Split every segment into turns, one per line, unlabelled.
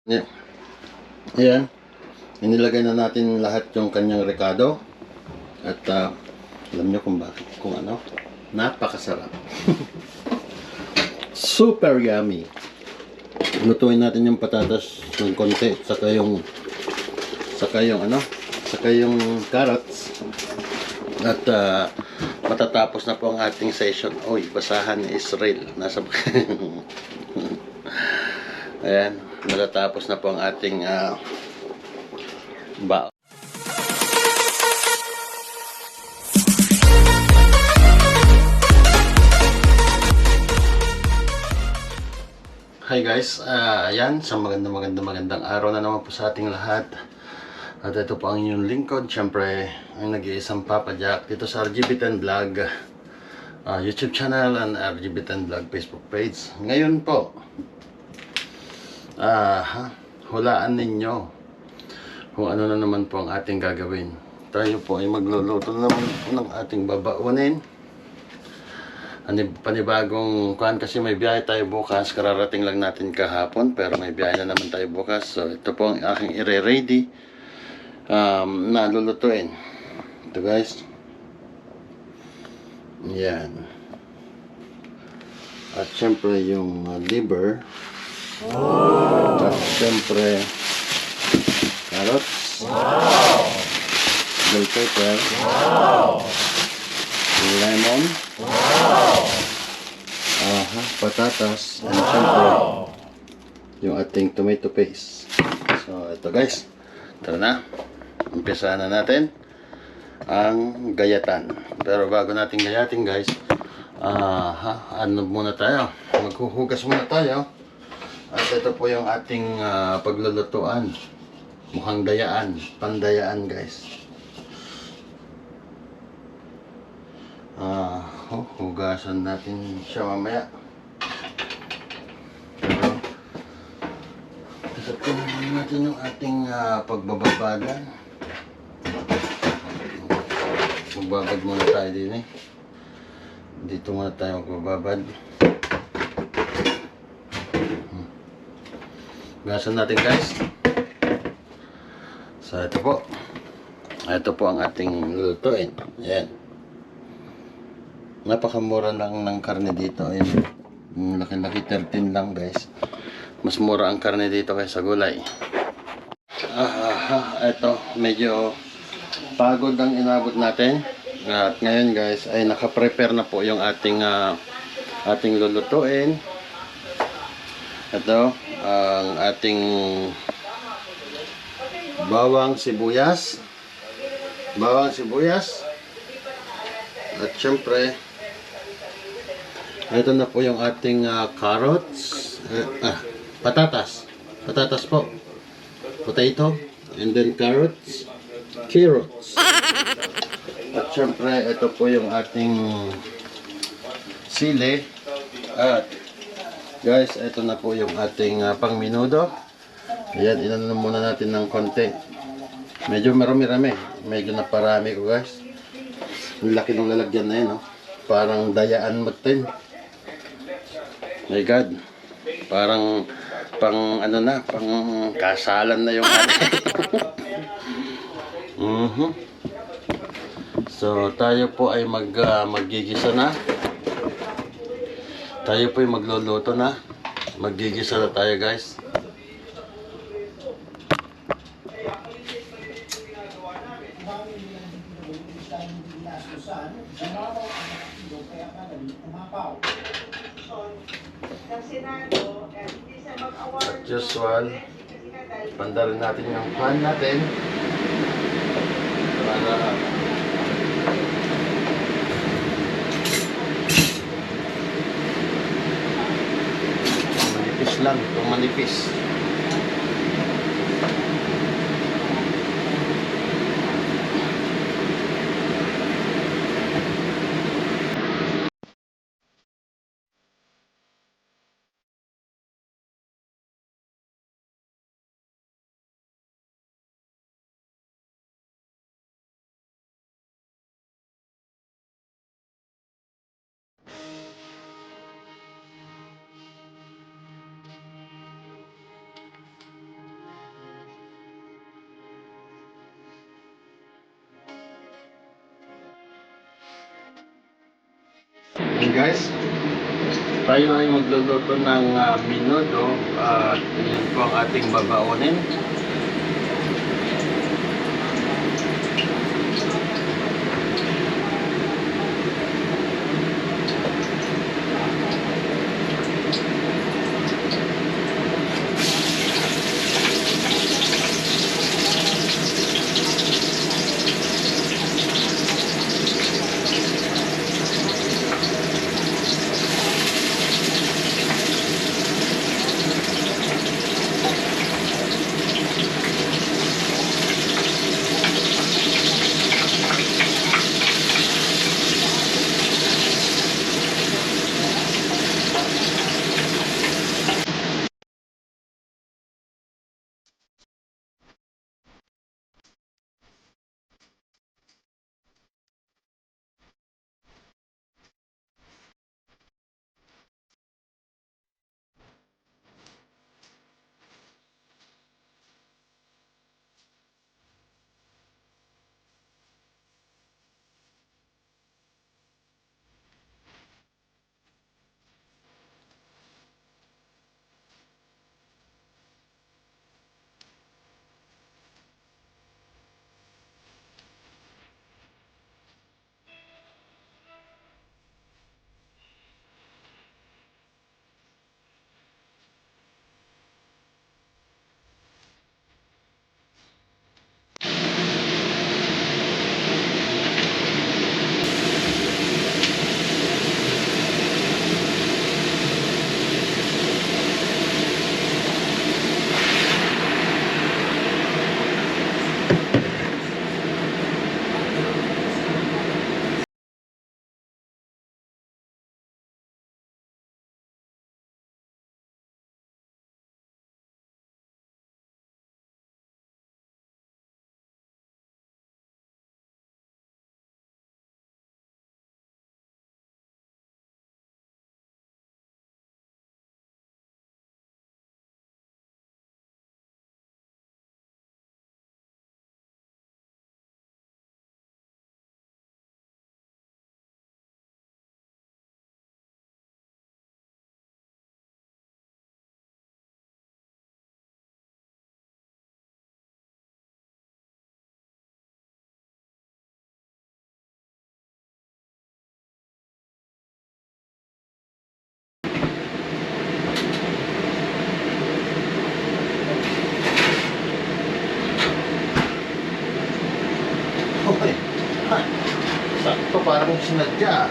Yeah. Ayan, inilagay na natin lahat yung kanyang rekado. At alam nyo kung bakit, kung ano, napakasarap. Super yummy. Lutuin natin yung patatas ng konti, saka yung carrots. At matatapos na po ang ating session. Oy, basahan ni Israel. Nasa Ayan, matatapos na po ang ating ba. Hi guys, ayan, sa magandang araw na naman po sa ating lahat. At ito po ang inyong lingkod, syempre, ang nag-iisang Papa Jack dito sa RGB10 Vlog YouTube channel and RGB10 Vlog Facebook page. Ngayon po, hulaan ninyo kung ano na naman po ang ating gagawin. Tayo po ay magluluto naman ng ating babaunin. Panibagong kuhan kasi may biyahe tayo bukas. Kararating lang natin kahapon pero may biyahe na naman tayo bukas. So ito po ang aking ire-ready na lulutuin. Ito guys. Yan. At syempre yung liver. At syempre carrots. Bell pepper. Lemon. Patatas. And syempre yung ating tomato paste. So ito guys, tara na, umpisahan na natin ang gayatan. Pero bago natin gayatin guys, ano muna tayo, maghuhugas muna tayo. At ito po yung ating paglulutuan. Mukhang dayaan, pandayaan guys. Hugasan natin siya mamaya. Pero isapin natin yung ating pagbababadan. Magbabad muna tayo din eh. Dito muna tayo magbababad. Hugasan natin guys. So ito po. Ito po ang ating lulutuin. Ayan. Napakamura lang ng karne dito. Ayan. Laki-laki 13 lang guys. Mas mura ang karne dito kaysa gulay. Ito medyo pagod ang inabot natin. At ngayon guys ay naka-prepare na po yung ating lulutuin. Ito ang ating bawang sibuyas. At syempre ito na po yung ating carrots, patatas po, potato, and then carrots. At syempre ito po yung ating sili. At guys, ito na po yung ating pangminudo. Ayan, inano muna natin ng konti. Medyo marami-rami. Medyo naparami ko guys. Ang laki ng lalagyan na yun, no? Parang dayaan matin. My God. Parang pang ano na, pang kasalan na yung So tayo po ay maggigisa na. Tayo po ay magluluto na. Maggigisa na tayo guys. As usual, pandarin natin yung pan natin para manipis lang, kung manipis. Okay guys, tayo ay magluluto ng menudo at yun po ang ating babaonin. Okay. Ha, sakto parang sinadya.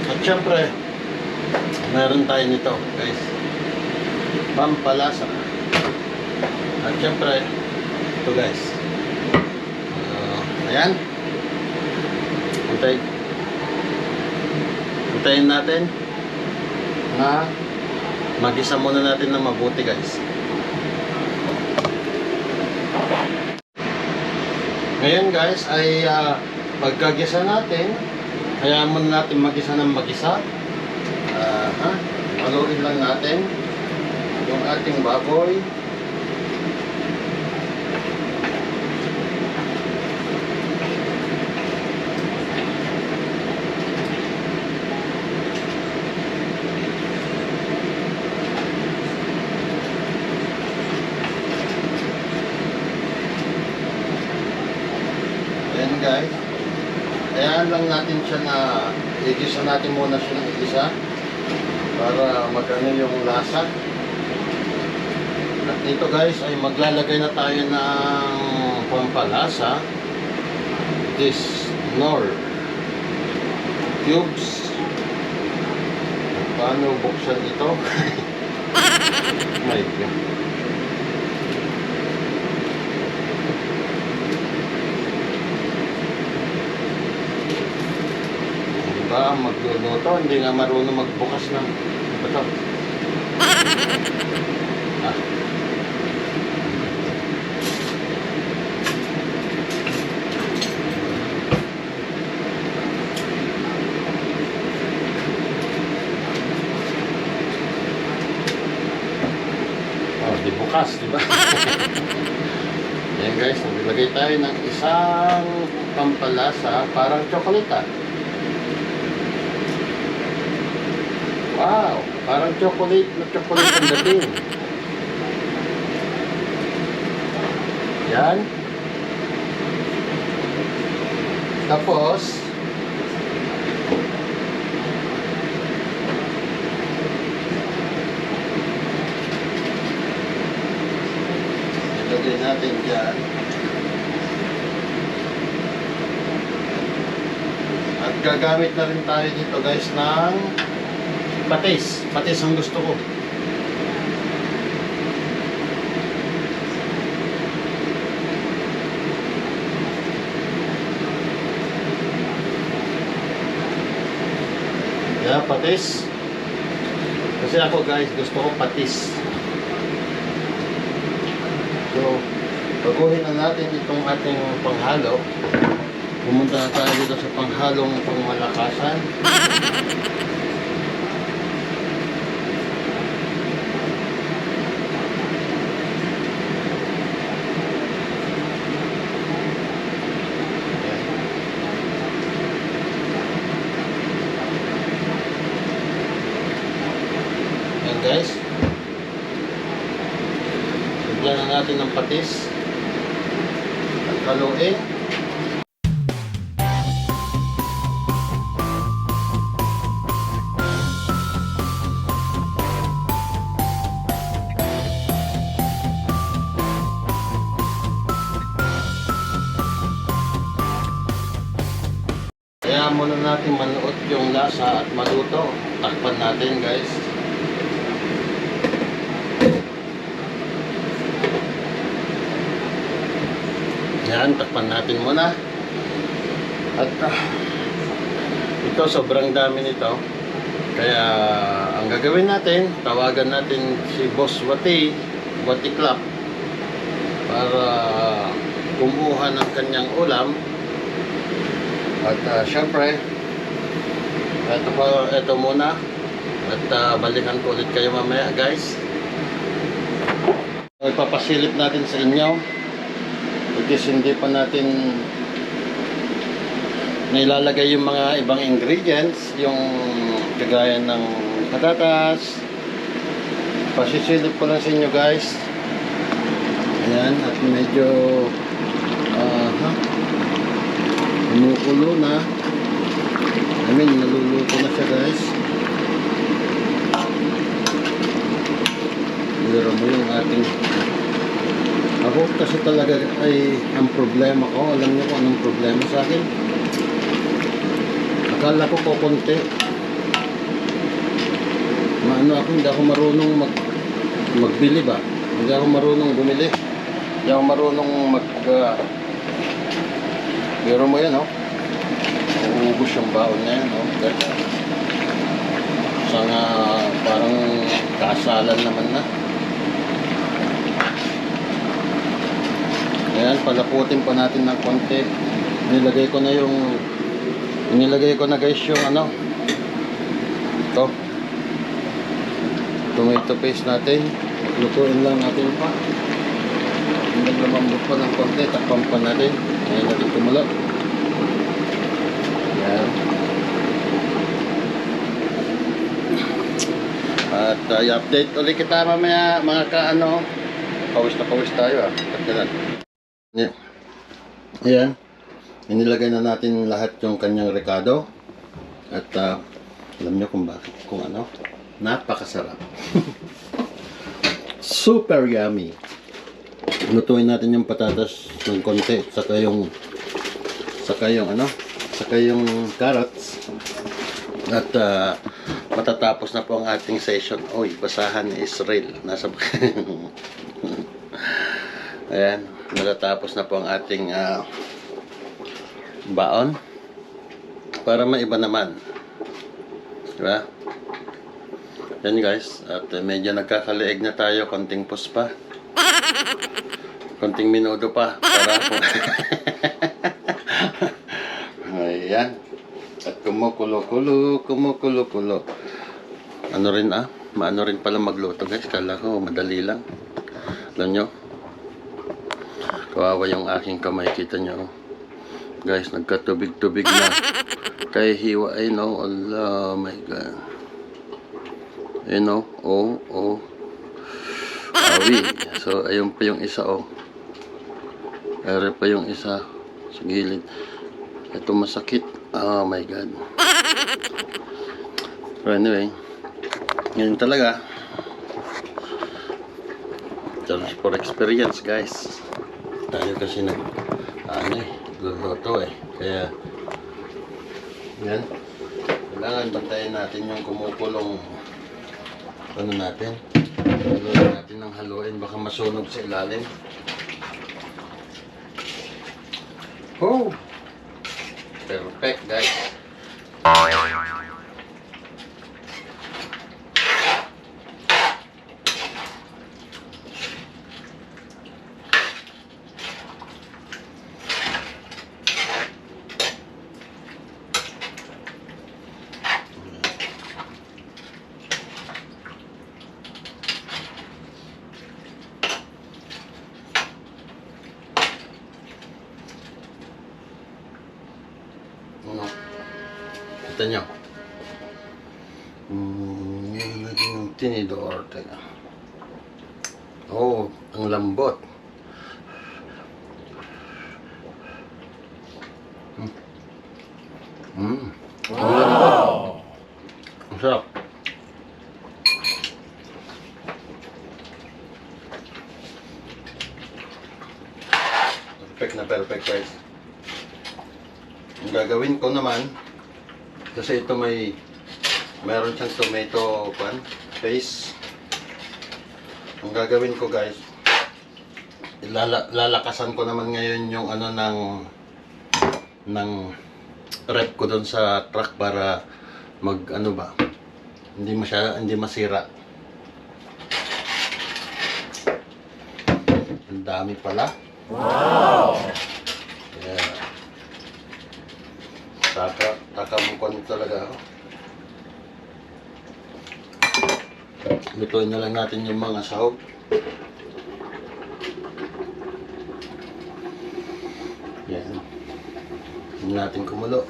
At syempre, meron tayo nito guys, pampalasa. At syempre, ito guys, ayan, antayin natin na magisa muna natin ng mabuti guys. Ngayon guys ay pagkagisa natin, hayaan muna natin magisa ng magisa. Haluin lang natin yung ating baboy. Guys, ayan lang natin siya na igisa natin muna siya ng igisa para magano yung lasa. At dito guys ay maglalagay na tayo ng pampalasa, this Knorr cubes. Paano buksan ito? My God. Diba, magluluto, hindi nga marunong magbukas ng ito. Di bukas, di ba? Ayan guys, naglagay tayo ng isang pampalasa, parang chocolate. Wow, parang chocolate na chocolate ang dating. Yan. Tapos, ilagay natin dyan. At gagamit na rin tayo dito guys ng patis. Patis ang gusto ko. Yeah, patis. Kasi ako guys, gusto ko patis. So, baguhin na natin itong ating panghalo. Pumunta na tayo dito sa panghalong pangmalakasan. Yan guys. Bigyan na natin ng patis. At haluin. Kaya muna natin manuot yung lasa at maluto. Takpan natin guys. Yan, takpan natin muna. At ito sobrang dami nito. Kaya ang gagawin natin, tawagan natin si Boss Wati Club para kumuha ng kanyang ulam. At syempre, ito muna. At balikan ko ulit kayo mamaya guys. Ipapasilip natin sa inyo. Because hindi pa natin nilalagay yung mga ibang ingredients, yung kagaya ng patatas. Pasisilip ko lang sa inyo guys. Ayan, at medyo kumukulo na. I mean, naluluto na siya guys. Pero mo yung ating ako kasi talaga ay ang problema ko. Alam niyo kung anong problema sa akin? Akala ko konti. Maano ako, hindi ako marunong magbili ba? Hindi ako marunong bumili. Hindi ako marunong pero mo yan, oh. Uubos yung baon na yan, oh. Sana parang kasalan naman na. Ayan, palaputin pa natin ng konti. Inilagay ko na guys yung ano. Ito. Tomato paste natin. Lutuin lang natin pa. Naglamambot pa ng konti. Takpan pa natin. Ayan natin kumulo. Ayan. At i-update ulit kita mamaya mga ka-ano. Pawis na pawis tayo ah. At ganun. Yeah. Ayan. Inilagay na natin lahat yung kanyang rekado. At alam nyo kung bakit, kung ano. Napakasarap. Super yummy. Lutuin natin yung patatas ng konti. Saka yung carrots. At matatapos na po ang ating session. Oy, basahan ni Israel. Nasa ayan, matatapos na po ang ating baon para maiba naman, diba? Yan guys, at medyo nagkakaliig na tayo, konting pus pa, konting minuto pa para ayan, at kumukulo-kulo. Ano rin maano rin pala magluto guys, kala ko madali lang. Alam nyo, Kawawa yung aking kamay, kita nyo. Guys, nagkatubig-tubig na. Kaya hiwa, ay no, Allah, my God. Ayun no, oh. Awi. So, ayun pa yung isa, oh. Ayun pa yung isa sa gilid. Ito masakit. Oh my God. So anyway, ngayon talaga. Just for experience, guys. Tayo kasi luluto eh. Kaya, yan. Kailangan bantayan natin yung kumukulong natin. Haluin natin ng haluin. Baka masunog sa ilalim. Oh! Perfect, guys. Kita nyo. Yan natin yung tinidor. Teka. Oh, ang lambot. Ang lambot. Ang sarap. Perfect na perfect, guys. Ang gagawin ko naman, kasi ito meron siyang tomato paste. Ang gagawin ko, guys, lalakasan ko naman ngayon yung ng rep ko doon sa truck para hindi masira. Ang dami pala. Wow! Yeah. Takamukon talaga. Lutuin na lang natin yung mga sahog. Yan. Hindi natin kumulo.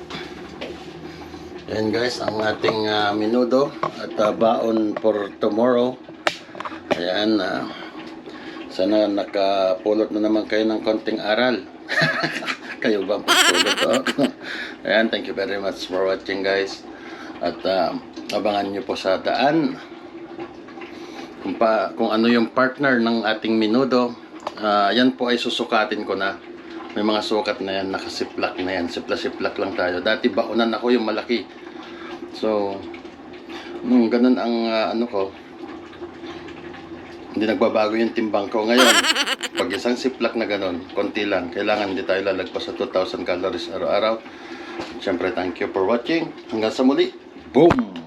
Yan, guys, ang ating menudo at baon for tomorrow. Ayan. Sana nakapulot na naman kayo ng konting aral. Kayo ba ang pagpulot? Ayan, thank you very much for watching, guys. At abangan nyo po sa daan kung ano yung partner ng ating menudo. Yan po ay susukatin ko na. May mga sukat na yan, nakasiplak na yan. Sipla-siplak lang tayo. Dati baunan ako yung malaki. So, ganun ang ko. Hindi nagbabago yung timbang ko. Ngayon, pag isang siplak na ganun, konti lang. Kailangan hindi tayo lalagpas sa 2,000 calories araw-araw. Siyempre, thank you for watching. Hanggang sa muli. Boom!